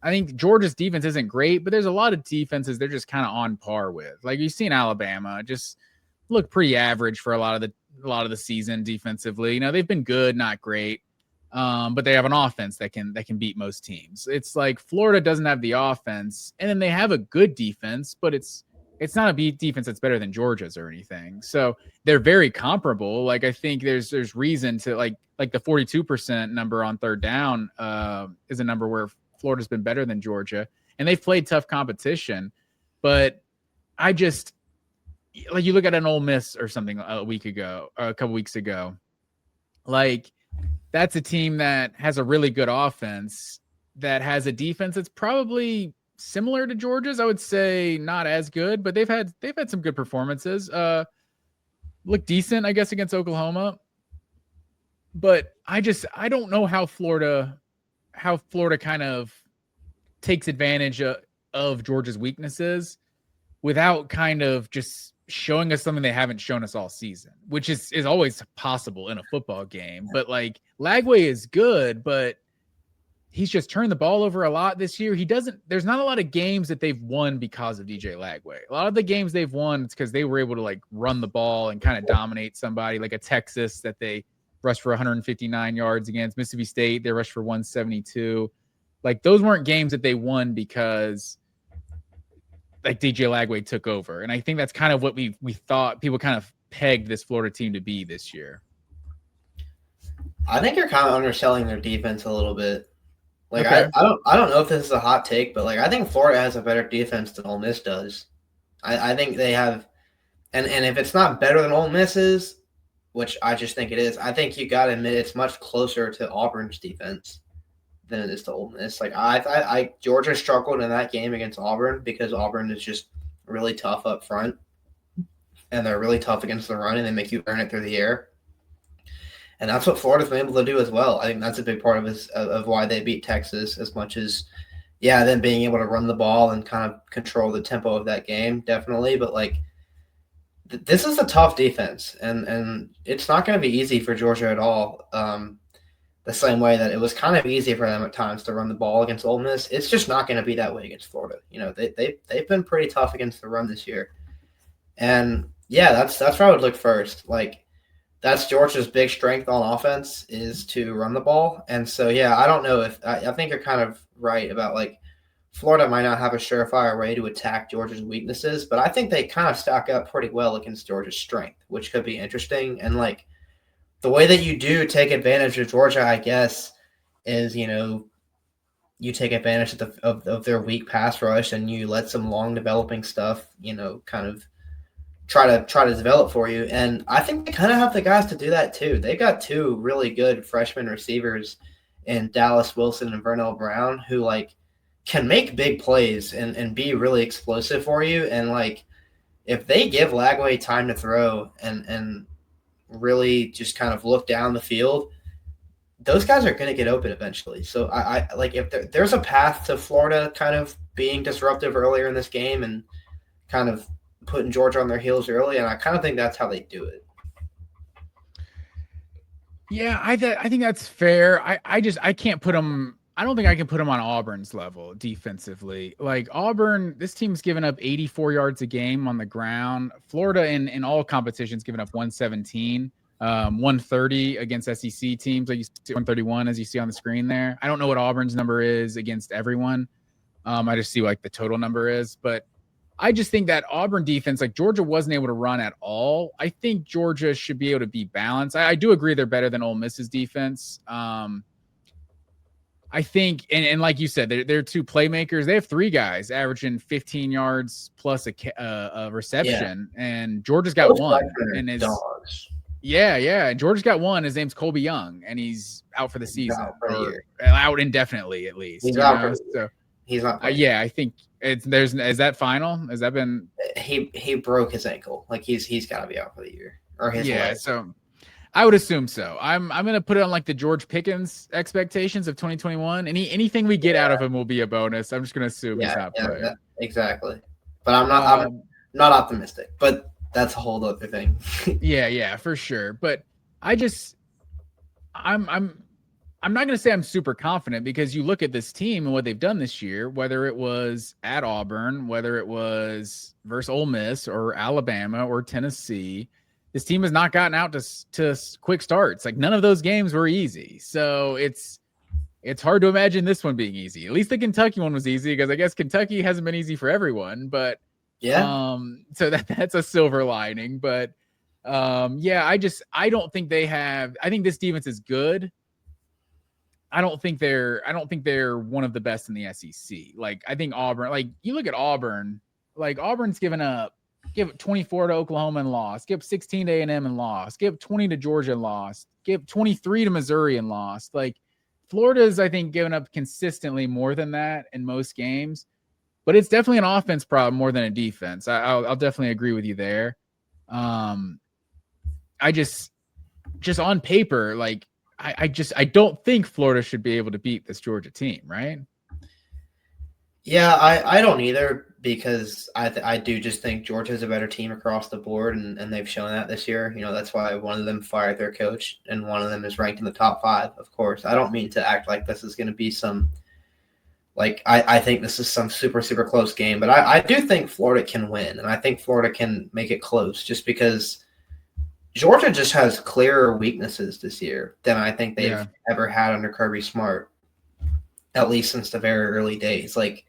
I think Georgia's defense isn't great, but there's a lot of defenses they're just kind of on par with. Like you've seen Alabama just look pretty average for a lot of the season defensively. They've been good, not great. But they have an offense that can beat most teams. It's like Florida doesn't have the offense, and then they have a good defense, but it's not a defense that's better than Georgia's or anything. So they're very comparable. Like I think there's reason to like the 42% number on third down is a number where Florida's been better than Georgia, and they've played tough competition. But I just like you look at an Ole Miss or something a couple weeks ago, like that's a team that has a really good offense that has a defense that's probably similar to Georgia's. I would say not as good, but they've had some good performances. Look decent, I guess, against Oklahoma. But I don't know how Florida kind of takes advantage of Georgia's weaknesses without kind of just showing us something they haven't shown us all season, which is always possible in a football game. But like Lagway is good, but he's just turned the ball over a lot this year. There's not a lot of games that they've won because of DJ Lagway. A lot of the games they've won, it's because they were able to like run the ball and kind of dominate somebody, like a Texas that they rushed for 159 yards against. Mississippi State, they rushed for 172. Like those weren't games that they won because like DJ Lagway took over. And I think that's kind of what we thought people kind of pegged this Florida team to be this year. I think you're kind of underselling their defense a little bit. Like okay. I don't know if this is a hot take, but like I think Florida has a better defense than Ole Miss does. I think they have, and if it's not better than Ole Miss's, which I just think it is, I think you got to admit it's much closer to Auburn's defense than it is to Ole Miss. Like I Georgia struggled in that game against Auburn because Auburn is just really tough up front, and they're really tough against the run, and they make you earn it through the air. And that's what Florida's been able to do as well. I think that's a big part of why they beat Texas as much as, yeah, them being able to run the ball and kind of control the tempo of that game, definitely. But, like, this is a tough defense, and it's not going to be easy for Georgia at all. The same way that it was kind of easy for them at times to run the ball against Ole Miss, it's just not going to be that way against Florida. You know, they've been pretty tough against the run this year. And, yeah, that's where I would look first. Like, that's Georgia's big strength on offense is to run the ball. And so, yeah, I don't know if I think you're kind of right about like Florida might not have a surefire way to attack Georgia's weaknesses, but I think they kind of stack up pretty well against Georgia's strength, which could be interesting. And like the way that you do take advantage of Georgia, I guess, is, you know, you take advantage of their weak pass rush and you let some long developing stuff, you know, kind of try to develop for you. And I think they kind of have the guys to do that too. They got two really good freshman receivers in Dallas Wilson and Vernell Brown who like can make big plays and be really explosive for you. And like if they give Lagway time to throw and really just kind of look down the field, those guys are going to get open eventually. So I like if there's a path to Florida kind of being disruptive earlier in this game and kind of putting Georgia on their heels early, and I kind of think that's how they do it. Yeah, I think that's fair. I can't put them. I don't think I can put them on Auburn's level defensively. Like Auburn, this team's given up 84 yards a game on the ground. Florida in all competitions given up 117, 130 against SEC teams. Like you see 131 as you see on the screen there. I don't know what Auburn's number is against everyone. I just see like the total number is, but I just think that Auburn defense, like Georgia wasn't able to run at all. I think Georgia should be able to be balanced. I do agree they're better than Ole Miss's defense. I think, and like you said, they're two playmakers. They have three guys averaging 15 yards plus a reception, and Georgia's got one. And his dogs. Yeah. And Georgia's got one. His name's Colby Young, and he's out for the season, out indefinitely at least. He's out. So he's not. Yeah, I think. Is that final? Has that been? He broke his ankle. Like he's got to be out for the year or his leg. So I would assume so. I'm gonna put it on like the George Pickens expectations of 2021. Anything we get out of him will be a bonus. I'm just gonna assume he's not playing. Exactly. But I'm not optimistic. But that's a whole other thing. yeah, for sure. But I'm I'm not going to say I'm super confident because you look at this team and what they've done this year, whether it was at Auburn, whether it was versus Ole Miss or Alabama or Tennessee, this team has not gotten out to quick starts. Like none of those games were easy. So it's hard to imagine this one being easy. At least the Kentucky one was easy because I guess Kentucky hasn't been easy for everyone, but so that's a silver lining. But I don't think they have. I think this defense is good. I don't think they're one of the best in the SEC. Like I think Auburn, like you look at Auburn, like Auburn's give 24 to Oklahoma and lost, give 16 to A&M and lost, give 20 to Georgia and lost, give 23 to Missouri and lost. Like Florida's, I think, given up consistently more than that in most games, but it's definitely an offense problem more than a defense. I'll definitely agree with you there. I just on paper, like I don't think Florida should be able to beat this Georgia team, right? Yeah, I don't either because I do just think Georgia's a better team across the board, and they've shown that this year. You know, that's why one of them fired their coach, and one of them is ranked in the top 5, of course. I don't mean to act like this is going to be some – like I think this is some super, super close game, but I do think Florida can win, and I think Florida can make it close just because – Georgia just has clearer weaknesses this year than I think they've ever had under Kirby Smart, at least since the very early days. Like,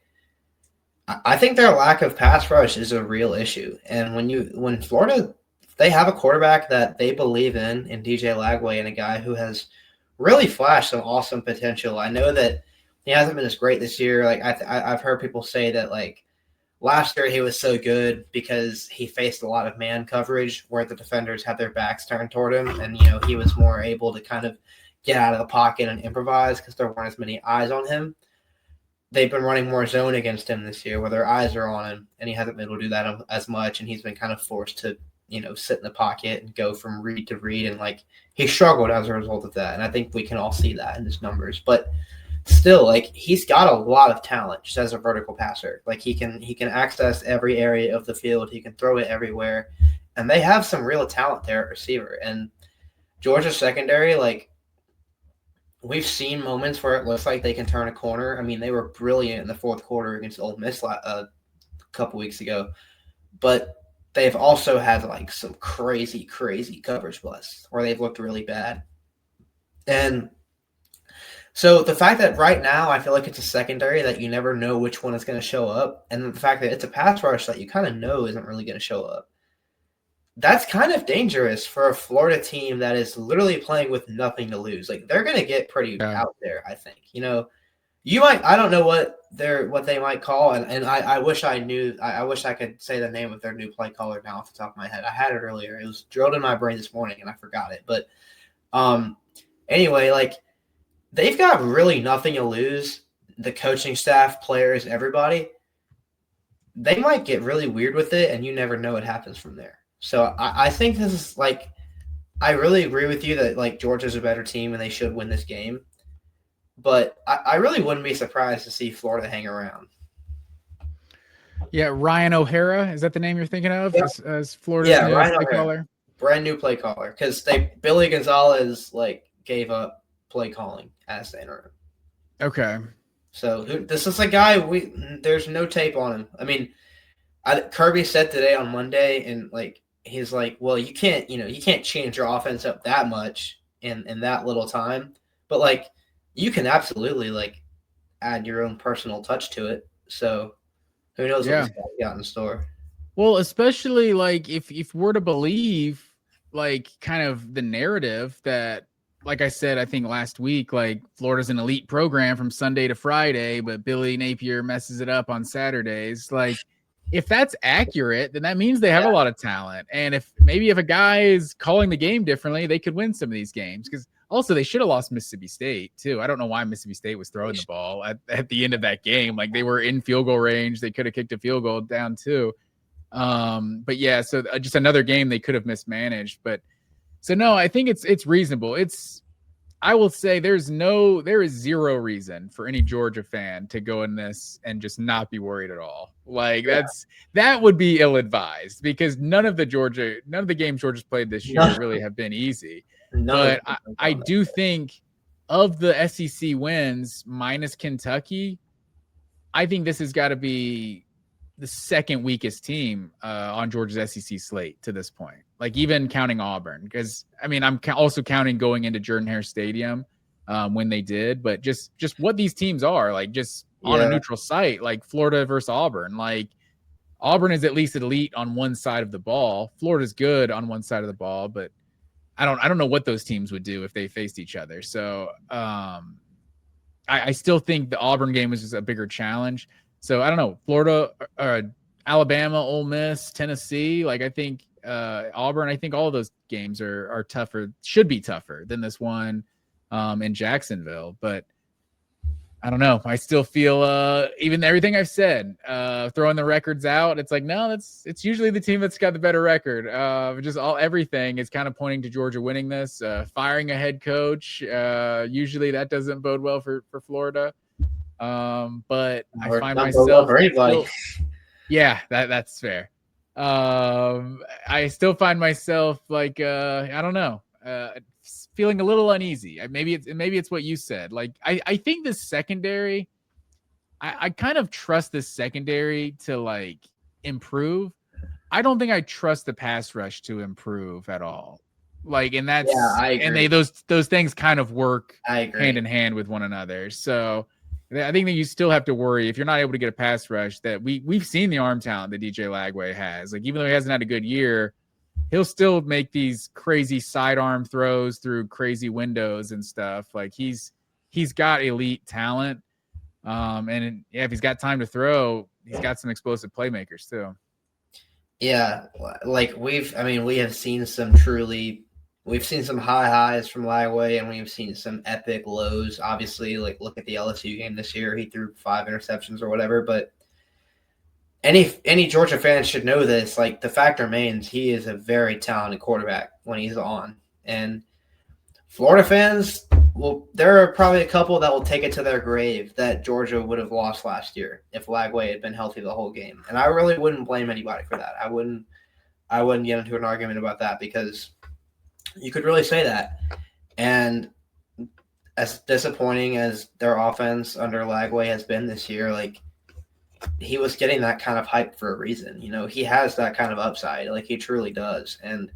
I think their lack of pass rush is a real issue. And when Florida, they have a quarterback that they believe in DJ Lagway, and a guy who has really flashed some awesome potential. I know that he hasn't been as great this year. Like I've heard people say that like, last year, he was so good because he faced a lot of man coverage where the defenders had their backs turned toward him. And, you know, he was more able to kind of get out of the pocket and improvise because there weren't as many eyes on him. They've been running more zone against him this year where their eyes are on him, and he hasn't been able to do that as much. And he's been kind of forced to, you know, sit in the pocket and go from read to read. And, like, he struggled as a result of that. And I think we can all see that in his numbers. But still, like, he's got a lot of talent just as a vertical passer. Like, he can access every area of the field. He can throw it everywhere. And they have some real talent there at receiver. And Georgia's secondary, like, we've seen moments where it looks like they can turn a corner. I mean, they were brilliant in the fourth quarter against Ole Miss a couple weeks ago. But they've also had, like, some crazy, crazy coverage busts where they've looked really bad. And so the fact that right now I feel like it's a secondary that you never know which one is going to show up, and the fact that it's a pass rush that you kind of know isn't really going to show up, that's kind of dangerous for a Florida team that is literally playing with nothing to lose. Like, they're going to get pretty out there, I think. You know, I don't know what they might call, and I wish I knew. I wish I could say the name of their new play caller now off the top of my head. I had it earlier. It was drilled in my brain this morning, and I forgot it. But anyway, like, they've got really nothing to lose. The coaching staff, players, everybody. They might get really weird with it, and you never know what happens from there. So I think this is, like, I really agree with you that, like, Georgia's a better team and they should win this game. But I really wouldn't be surprised to see Florida hang around. Yeah, Ryan O'Hara, is that the name you're thinking of as Florida's new play caller? Brand new play caller, because Billy Gonzalez, like, gave up play calling as the interim. Okay. So this is a guy there's no tape on him. I mean, Kirby said today on Monday, and like he's like, well, you can't change your offense up that much in that little time, but like you can absolutely like add your own personal touch to it. So who knows what this guy got in store. Well, especially like if we're to believe like kind of the narrative that, like I said, I think last week, like Florida's an elite program from Sunday to Friday, but Billy Napier messes it up on Saturdays. Like, if that's accurate, then that means they have a lot of talent. And if a guy is calling the game differently, they could win some of these games. Because also they should have lost Mississippi State too. I don't know why Mississippi State was throwing the ball at the end of that game. Like, they were in field goal range. They could have kicked a field goal down too. But yeah, so just another game they could have mismanaged. But so no, I think it's reasonable. I will say there is zero reason for any Georgia fan to go in this and just not be worried at all. Like that would be ill-advised because none of the games Georgia's played this year really have been easy. But I do think of the SEC wins minus Kentucky, I think this has got to be the second weakest team on Georgia's SEC slate to this point. Like even counting Auburn, because I mean I'm also counting going into Jordan-Hare Stadium when they did, but just what these teams are like, just on a neutral site, like Florida versus Auburn. Like Auburn is at least elite on one side of the ball. Florida's good on one side of the ball, but I don't know what those teams would do if they faced each other. So I still think the Auburn game was just a bigger challenge. So I don't know, Florida, Alabama, Ole Miss, Tennessee. Like I think Auburn. I think all of those games are tougher. Should be tougher than this one in Jacksonville. But I don't know. I still feel even everything I've said, throwing the records out. It's like no, it's usually the team that's got the better record. Just everything is kind of pointing to Georgia winning this. Firing a head coach, usually that doesn't bode well for Florida. But I find myself still, yeah, that's fair. I still find myself like I don't know. Feeling a little uneasy. Maybe it's what you said. Like I think this secondary, I kind of trust this secondary to like improve. I don't think I trust the pass rush to improve at all. Like, and that's and those things kind of work hand in hand with one another. So I think that you still have to worry if you're not able to get a pass rush. That we've seen the arm talent that DJ Lagway has. Like even though he hasn't had a good year, he'll still make these crazy sidearm throws through crazy windows and stuff. Like he's got elite talent. And if he's got time to throw, he's got some explosive playmakers too. Yeah, like we have seen some we've seen some high highs from Lagway, and we've seen some epic lows. Obviously, like look at the LSU game this year; he threw 5 interceptions or whatever, but any Georgia fans should know this. Like the fact remains, he is a very talented quarterback when he's on. And Florida fans, well, there are probably a couple that will take it to their grave that Georgia would have lost last year if Lagway had been healthy the whole game. And I really wouldn't blame anybody for that. I wouldn't get into an argument about that because you could really say that. And as disappointing as their offense under Lagway has been this year, like he was getting that kind of hype for a reason. You know, he has that kind of upside. Like he truly does. And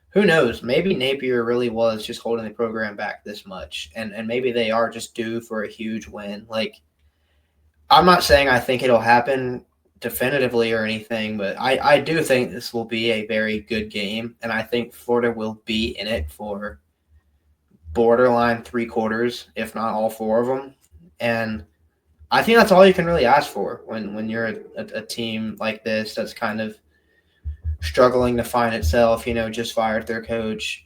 who knows? Maybe Napier really was just holding the program back this much. And maybe they are just due for a huge win. Like, I'm not saying I think it'll happen definitively or anything, but I do think this will be a very good game. And I think Florida will be in it for borderline 3 quarters, if not all 4 of them. And I think that's all you can really ask for when you're a team like this that's kind of struggling to find itself, you know, just fired their coach,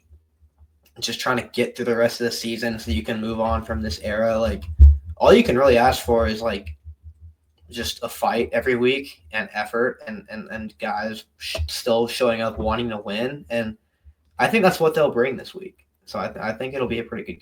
just trying to get through the rest of the season so you can move on from this era. Like, all you can really ask for is, like, just a fight every week and effort and guys still showing up wanting to win. And I think that's what they'll bring this week. So I think it'll be a pretty good game.